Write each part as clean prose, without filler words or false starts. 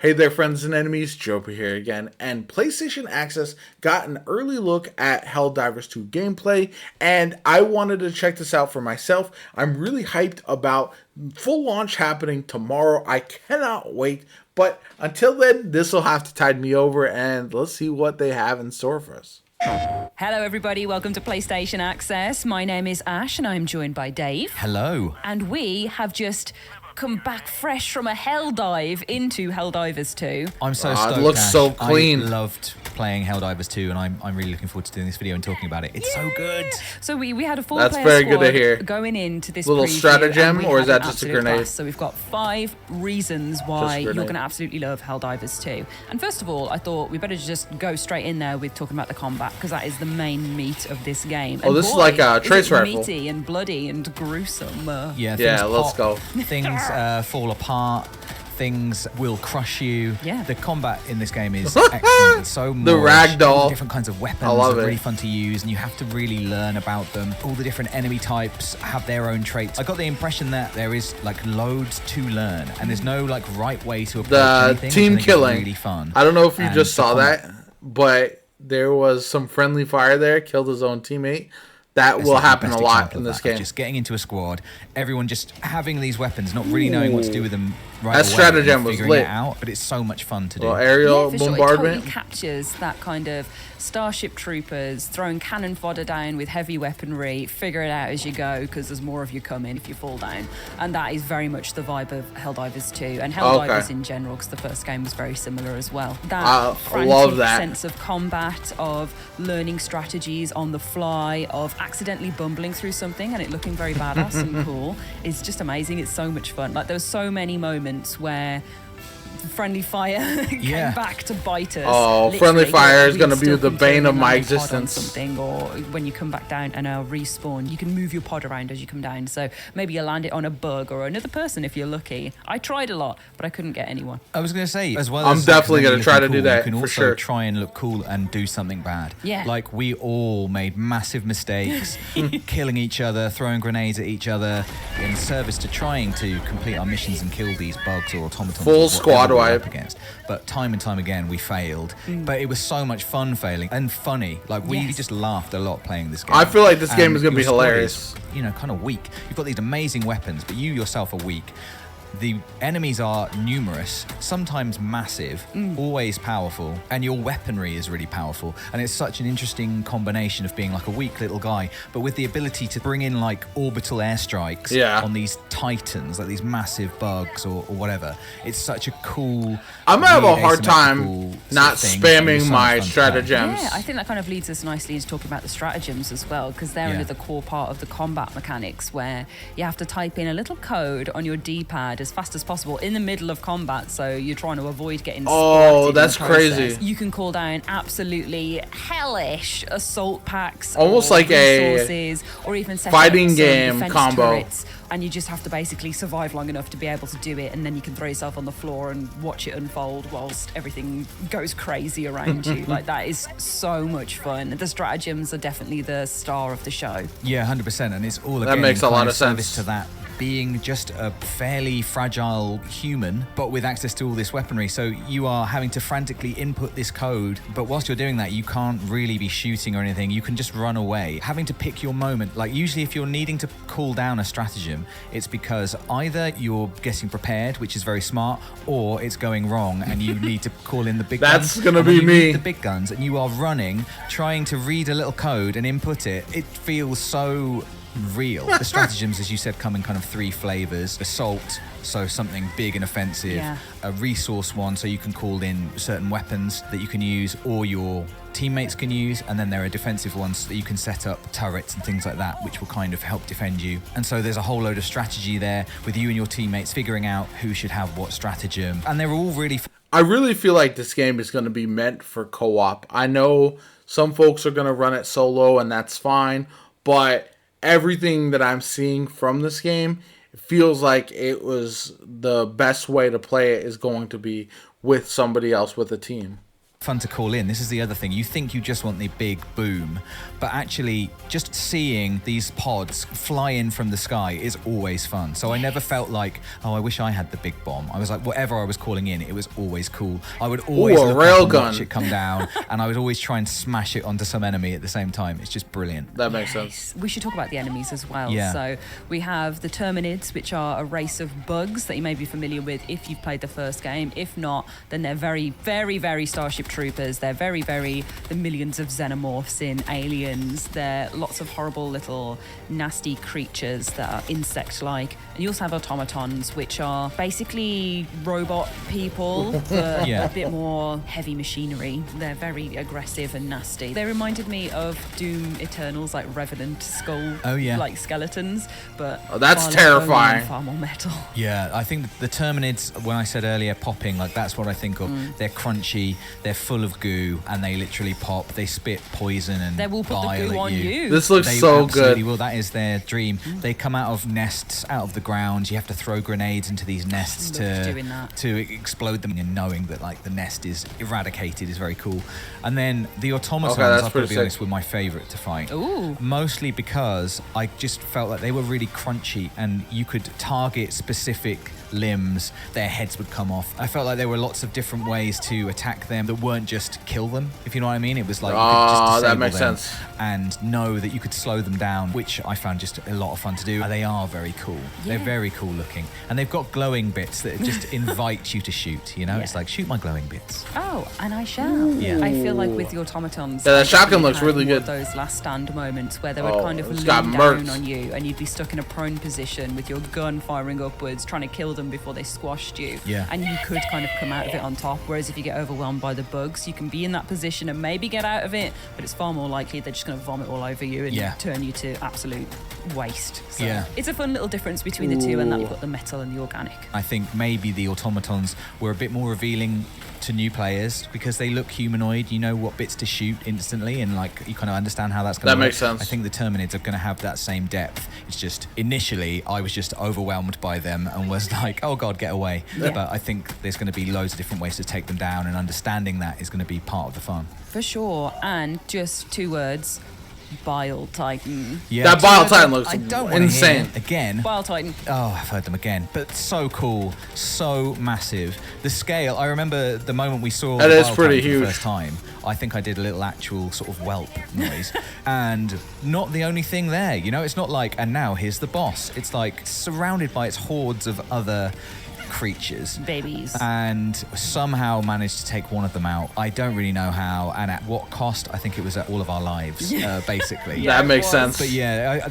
Hey there, friends and enemies, Jopa here again, and PlayStation Access got an early look at Helldivers 2 gameplay, and I wanted to check this out for myself. I'm really hyped about full launch happening tomorrow. I cannot wait, but until then, this will have to tide me over, and let's see what they have in store for us. Hello everybody, welcome to PlayStation Access. My name is Ash and I'm joined by Dave. Hello. And we have just come back fresh from a hell dive into Helldivers 2. I'm so stoked. It looks Ash. so clean. I loved playing Helldivers 2 and I'm really looking forward to doing this video and talking about it. It's so good. So we had a full That's player very squad good to hear. going into this Little preview, stratagem, and we or is had that an just a absolute grenade? blast. So we've got 5 reasons why you're grenade. going to absolutely love Helldivers 2. And first of all, I thought we better just go straight in there with talking about the combat, because that is the main meat of this game. Oh, And this is boy, like a is trace it rifle. meaty and bloody and gruesome. Yeah, let's pop, go. Things fall apart. Things will crush you. Yeah. The combat in this game is excellent. It's so The moorish. ragdoll. All the different kinds of weapons I love are it. really fun to use, and you have to really learn about them. All the different enemy types have their own traits. I got the impression that there is like loads to learn, and there's no like right way to approach The anything. team which I think is killing. really fun. I don't know if you And just the saw combat- that, but there was some friendly fire there, killed his own teammate. That It's will like the happen a best lot example in of this that, of game. Just getting into a squad, everyone just having these weapons, not really knowing what to do with them right That away. stratagem and was figuring lit. it out, but it's so much fun to do. Well, aerial Yeah, for sure. It bombardment. totally captures that kind of Starship Troopers throwing cannon fodder down with heavy weaponry, figure it out as you go because there's more of you coming if you fall down. And that is very much the vibe of Helldivers 2 and Helldivers in general, because the first game was very similar as well. That frantic love that. sense of combat, of learning strategies on the fly, of accidentally bumbling through something and it looking very badass and cool is just amazing. It's so much fun. Like, there were so many moments where friendly fire came back to bite us. Oh, Literally, friendly fire is we going to be stuck the into bane of a my landing pod on existence. Something, or when you come back down and respawn, you can move your pod around as you come down. So maybe you land it on a bug or another person if you're lucky. I tried a lot, but I couldn't get anyone. I was going to say, as well I'm as definitely going gonna try to do that, you can for also sure. try and look cool and do something bad. Yeah. Like, we all made massive mistakes, killing each other, throwing grenades at each other, in service to trying to complete our missions and kill these bugs or automatons. Full or squad whatever we were wipe. up against. But time and time again, we failed. But it was so much fun failing and funny. Like, we Yes. just laughed a lot playing this game. I feel like this game And is gonna be your squad hilarious. is, you know, kind of weak. You've got these amazing weapons, but you yourself are weak. The enemies are numerous, sometimes massive, always powerful, and your weaponry is really powerful. And it's such an interesting combination of being like a weak little guy, but with the ability to bring in like orbital airstrikes on these titans, like these massive bugs or whatever. It's such a cool. I'm gonna have a weird hard time asymmetrical not thing, and spamming it's so my much fun to play. stratagems. Yeah, I think that kind of leads us nicely into talking about the stratagems as well, because they're another core part of the combat mechanics, where you have to type in a little code on your D-pad as fast as possible in the middle of combat, so you're trying to avoid getting splatted in that's the process. crazy. You can call down absolutely hellish assault packs, Almost or like a resources, or even set fighting up some game defense combo. turrets, and you just have to basically survive long enough to be able to do it, and then you can throw yourself on the floor and watch it unfold whilst everything goes crazy around you. Like, that is so much fun. The stratagems are definitely the star of the show. Yeah, 100%, and it's all That again makes a in lot kind of service sense. to that being just a fairly fragile human, but with access to all this weaponry. So you are having to frantically input this code, but whilst you're doing that, you can't really be shooting or anything. You can just run away, having to pick your moment. Like, usually if you're needing to call down a stratagem, it's because either you're getting prepared, which is very smart, or it's going wrong and you need to call in the big guns. That's gonna And when be you me. need the big guns and you are running, trying to read a little code and input it. It feels so real. The stratagems, as you said, come in kind of 3 flavors. Assault, so something big and offensive. Yeah. A resource one, so you can call in certain weapons that you can use or your teammates can use. And then there are defensive ones so that you can set up turrets and things like that, which will kind of help defend you. And so there's a whole load of strategy there with you and your teammates figuring out who should have what stratagem. And they're all really I really feel like this game is going to be meant for co-op. I know some folks are going to run it solo, and that's fine, but everything that I'm seeing from this game, it feels like it was the best way to play it is going to be with somebody else, with a team. fun to call in. This is the other thing. You think you just want the big boom, but actually just seeing these pods fly in from the sky is always fun. So I never felt like, oh, I wish I had the big bomb. I was like, whatever I was calling in, it was always cool. I would always look up and watch it come down, and I would always try and smash it onto some enemy at the same time. It's just brilliant. That makes sense. We should talk about the enemies as well. Yeah. So we have the Terminids, which are a race of bugs that you may be familiar with if you've played the first game. If not, then they're very, very, very Starship Troopers. They're very, very the millions of xenomorphs in Aliens. They're lots of horrible little nasty creatures that are insect-like. And you also have automatons, which are basically robot people, but a bit more heavy machinery. They're very aggressive and nasty. They reminded me of Doom Eternal's like Revenant skull like skeletons, but that's terrifying. Far more metal. Yeah, I think the Terminids, when I said earlier popping, like that's what I think of. They're crunchy, they're full of goo, and they literally pop. They spit poison and they will put the goo on you. This looks so good. Well, that is their dream. They come out of nests, out of the ground. You have to throw grenades into these nests to explode them, and knowing that like the nest is eradicated is very cool. And then the automatons, I've got to be honest, were my favourite to fight. Ooh. Mostly because I just felt like they were really crunchy, and you could target specific limbs, their heads would come off. I felt like there were lots of different ways to attack them that weren't just kill them, if you know what I mean. It was like you could just disable that makes them sense. and know that you could slow them down, which I found just a lot of fun to do. They are very cool. They're very cool looking, and they've got glowing bits that just invite you to shoot, you know. It's like, shoot my glowing bits. Oh, and I shall. Yeah. I feel like with the automatons, the shotgun looks really good. Those last stand moments where they would kind of lean murked down on you, and you'd be stuck in a prone position with your gun firing upwards, trying to kill them before they squashed you. Yeah. And you could kind of come out of it on top. Whereas if you get overwhelmed by the bugs, you can be in that position and maybe get out of it, but it's far more likely they're just going to vomit all over you and turn you to absolute waste. So it's a fun little difference between the two, and that you've got the metal and the organic. I think maybe the automatons were a bit more revealing to new players because they look humanoid. You know what bits to shoot instantly, and like you kind of understand how that's going to work. That makes sense. I think the Terminids are going to have that same depth. It's just initially I was just overwhelmed by them and was like, oh god, get away. But I think there's going to be loads of different ways to take them down, and understanding that is going to be part of the fun. For sure. And just 2 words: Bile Titan. Yeah, that Bile Titan looks insane. Again. Bile Titan. Oh, I've heard them again. But so cool, so massive. The scale, I remember the moment we saw that is Bile pretty Titan huge. for the first time, I think I did a little actual sort of whelp noise. And not the only thing there, you know, it's not like, and now here's the boss. It's like surrounded by its hordes of other creatures, babies, and somehow managed to take one of them out. I don't really know how and at what cost. I think it was at all of our lives, basically. That makes sense. But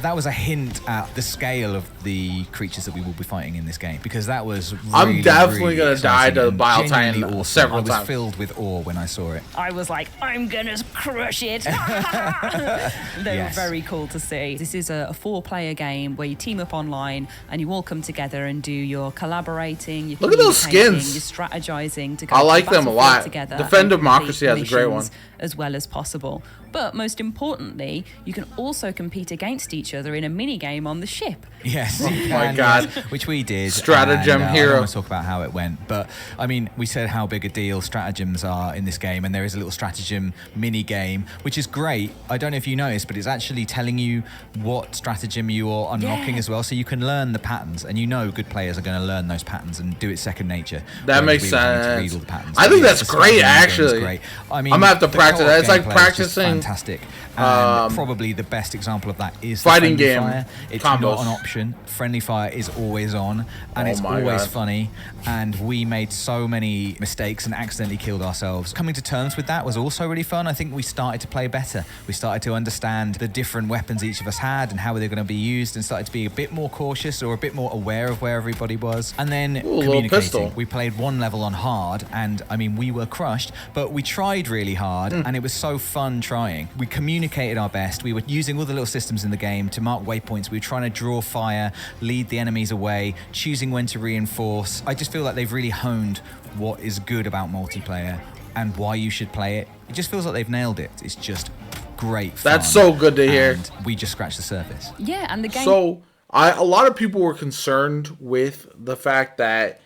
that was a hint at the scale of the creatures that we will be fighting in this game, because that was really, I'm definitely really gonna die to the Bile genuinely Titan awesome. several times. I was filled with awe when I saw it. I was like, I'm gonna crush it. They were very cool to see. This is a 4-player game where you team up online and you all come together and do your collaborating. Look at those skins. You're strategizing to go I like them a lot. together. Defend Democracy has a great one. As well as possible. But most importantly, you can also compete against each other in a mini game on the ship. Yes. Oh my god. Which we did. Stratagem and, hero. I don't want to talk about how it went, but I mean, we said how big a deal stratagems are in this game, and there is a little stratagem mini game, which is great. I don't know if you noticed, but it's actually telling you what stratagem you are unlocking as well, so you can learn the patterns, and you know good players are going to learn those patterns and do it second nature. That makes we were having to sense. read all the patterns. I think But that's the great, stratagem game is actually. Great. I mean, I'm gonna have to the practice co-op that. It's like gameplay is just practicing, fantastic. And probably the best example of that is fighting the game fire. It's combos. not an option. Friendly fire is always on, and it's always funny. And we made so many mistakes and accidentally killed ourselves. Coming to terms with that was also really fun. I think we started to play better. We started to understand the different weapons each of us had and how they were going to be used, and started to be a bit more cautious or a bit more aware of where everybody was. And then communicating. We played one level on hard, and I mean, we were crushed, but we tried really hard, and it was so fun trying. We communicated our best. We were using all the little systems in the game to mark waypoints. We were trying to draw fire, lead the enemies away, choosing when to reinforce. I just feel like they've really honed what is good about multiplayer and why you should play it. It just feels like they've nailed it. It's just great fun. That's so good to hear. And we just scratched the surface. Yeah, and the game... So, a lot of people were concerned with the fact that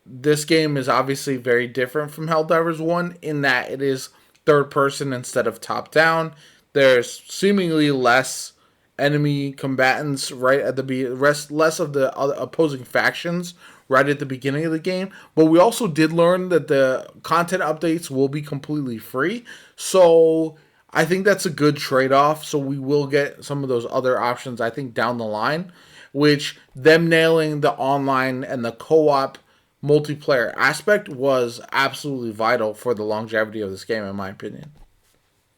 this game is obviously very different from Helldivers 1 in that it is third person instead of top down. There's seemingly less enemy combatants right at the less of the other opposing factions right at the beginning of the game. But we also did learn that the content updates will be completely free. So I think that's a good trade-off. So we will get some of those other options, I think, down the line, which them nailing the online and the co-op multiplayer aspect was absolutely vital for the longevity of this game, in my opinion.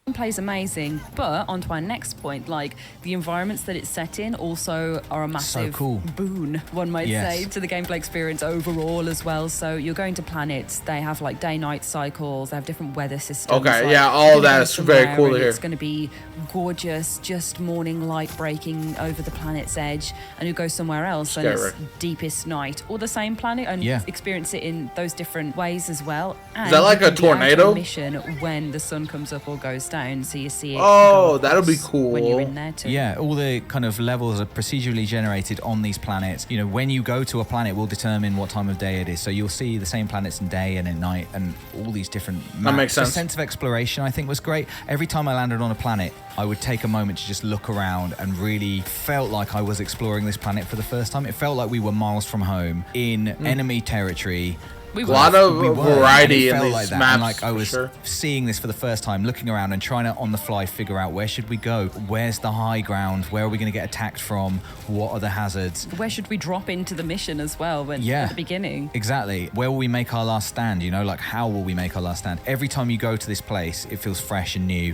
Gameplay is amazing, but on to our next point, like the environments that it's set in also are a massive boon, one might say, to the gameplay experience overall as well. So you're going to planets, they have like day-night cycles, they have different weather systems. Okay, like, yeah, all of that is very cool to hear. It's going to be gorgeous, just morning light breaking over the planet's edge, and you go somewhere else and it's deepest night, or the same planet, and experience it in those different ways as well. And is that like a tornado? Mission when the sun comes up or goes down, so you see it. Oh, that'll be cool when you're in there too. Yeah, all the kind of levels are procedurally generated on these planets. You know, when you go to a planet, will determine what time of day it is. So you'll see the same planets in day and at night, and all these different maps. That makes sense. The sense of exploration, I think, was great. Every time I landed on a planet, I would take a moment to just look around and really felt like I was exploring this planet for the first time. It felt like we were miles from home in enemy territory. A lot of variety in these like that. maps. And like I was seeing this for the first time, looking around and trying to on the fly figure out where should we go, where's the high ground, where are we going to get attacked from, what are the hazards, where should we drop into the mission as well at the beginning. Exactly. Where will we make our last stand? You know, like how will we make our last stand? Every time you go to this place, it feels fresh and new.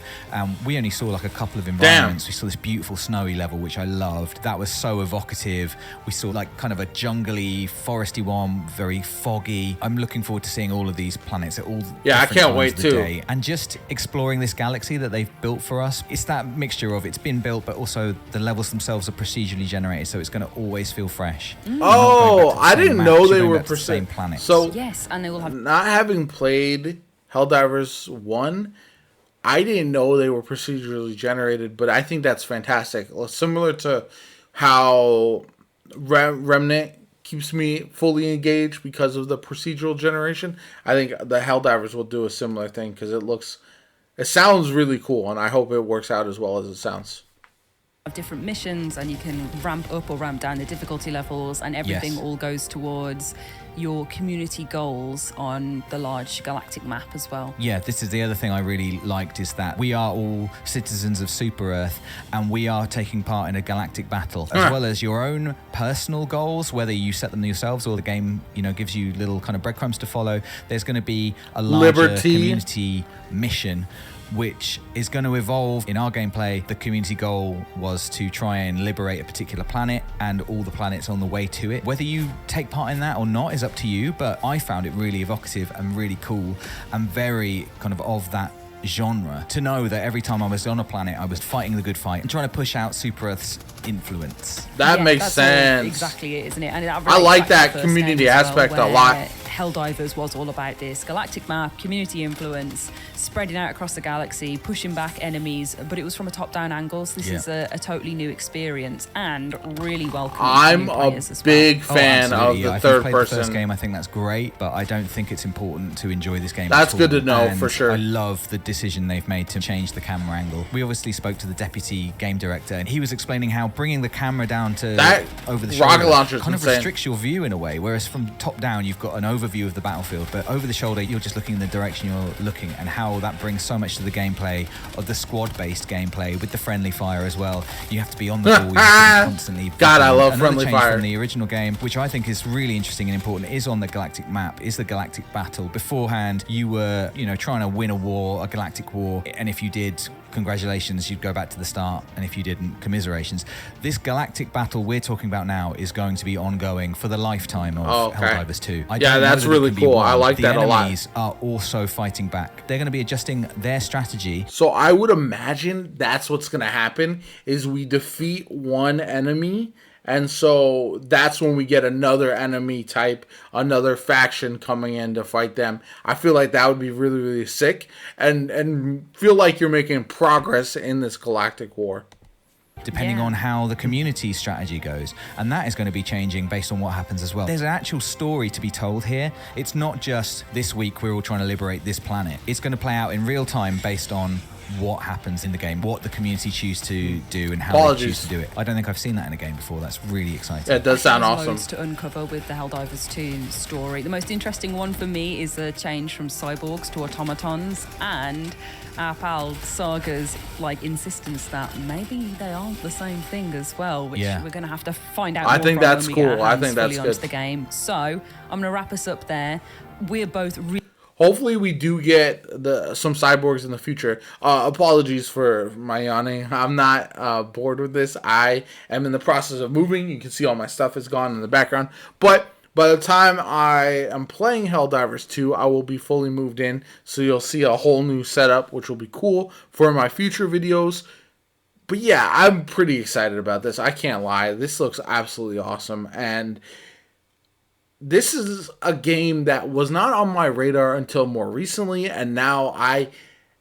We only saw like a couple of environments. We saw this beautiful snowy level, which I loved. That was so evocative. We saw like kind of a jungly, foresty one, very foggy. I'm looking forward to seeing all of these planets at all I can't wait too. day, and just exploring this galaxy that they've built for us. It's that mixture of it's been built, but also the levels themselves are procedurally generated, so it's going to always feel fresh. Oh, I didn't know they were the same planets. So yes, and they will have. Not having played Helldivers 1, I didn't know they were procedurally generated, but I think that's fantastic. Similar to how Remnant keeps me fully engaged because of the procedural generation. I think the Helldivers will do a similar thing because it sounds really cool, and I hope it works out as well as it sounds. Different missions, and you can ramp up or ramp down the difficulty levels, and everything all goes towards your community goals on the large galactic map as well. Yeah, this is the other thing I really liked, is that we are all citizens of Super Earth, and we are taking part in a galactic battle, as well as your own personal goals, whether you set them yourselves or the game, you know, gives you little kind of breadcrumbs to follow. There's going to be a larger community mission which is going to evolve. In our gameplay, the community goal was to try and liberate a particular planet and all the planets on the way to it. Whether you take part in that or not is up to you, but I found it really evocative and really cool and very kind of that genre, to know that every time I was on a planet I was fighting the good fight and trying to push out Super Earth's influence. That makes sense. Exactly it, isn't it? And I like that community aspect a lot. Helldivers was all about this galactic map, community influence, spreading out across the galaxy, pushing back enemies, but it was from a top-down angle, so this is a totally new experience and really welcome. I'm a big fan of the third person. The first game, I think that's great, but I don't think it's important to enjoy this game. That's good to know, for sure. I love the decision they've made to change the camera angle. We obviously spoke to the deputy game director, and he was explaining how bringing the camera down to that over the shoulder kind of restricts your view in a way, whereas from top down you've got an overview of the battlefield, but over the shoulder you're just looking in the direction you're looking, and how that brings so much to the gameplay of the squad-based gameplay with the friendly fire as well. You have to be on the ball, you have to be constantly. God, I love friendly fire. From the original game, which I think is really interesting and important, is on the galactic map, is the galactic battle. Beforehand, you were, trying to win a war, a galactic war, and if you did, congratulations, you'd go back to the start, and if you didn't, commiserations. This galactic battle we're talking about now is going to be ongoing for the lifetime of Helldivers 2. That's really cool. I like that a lot. The enemies are also fighting back. They're going to be adjusting their strategy. So I would imagine that's what's going to happen, is we defeat one enemy, and so that's when we get another enemy type, another faction coming in to fight them. I feel like that would be really, really sick, and feel like you're making progress in this galactic war. depending Yeah. on how the community strategy goes. And that is going to be changing based on what happens as well. There's an actual story to be told here. It's not just this week we're all trying to liberate this planet. It's going to play out in real time based on what happens in the game, what the community choose to do, and how they choose to do it. I don't think I've seen that in a game before. That's really exciting. Yeah, it does sound There's awesome. loads to uncover with the Helldivers 2 story. The most interesting one for me is the change from cyborgs to automatons, and our pal Saga's like insistence that maybe they aren't the same thing as well, which we're going to have to find out. I more think from that's when we get cool. our I hands think that's fully onto good. the game. So I'm going to wrap us up there. We're both Hopefully we do get some cyborgs in the future. Apologies for my yawning. I'm not bored with this. I am in the process of moving. You can see all my stuff is gone in the background. But by the time I am playing Helldivers 2, I will be fully moved in. So you'll see a whole new setup, which will be cool for my future videos. But yeah, I'm pretty excited about this. I can't lie. This looks absolutely awesome. And this is a game that was not on my radar until more recently, and now I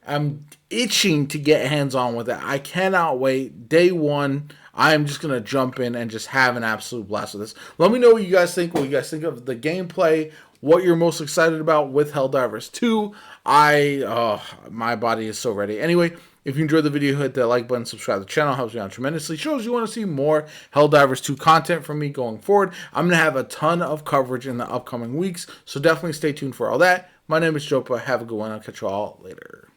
am itching to get hands-on with it. I cannot wait. Day one, I am just going to jump in and just have an absolute blast with this. Let me know what you guys think of the gameplay, what you're most excited about with Helldivers 2. My body is so ready. Anyway, if you enjoyed the video, hit that like button, subscribe to the channel, helps me out tremendously. Shows you want to see more Helldivers 2 content from me going forward. I'm going to have a ton of coverage in the upcoming weeks, so definitely stay tuned for all that. My name is Jopa. Have a good one. I'll catch you all later.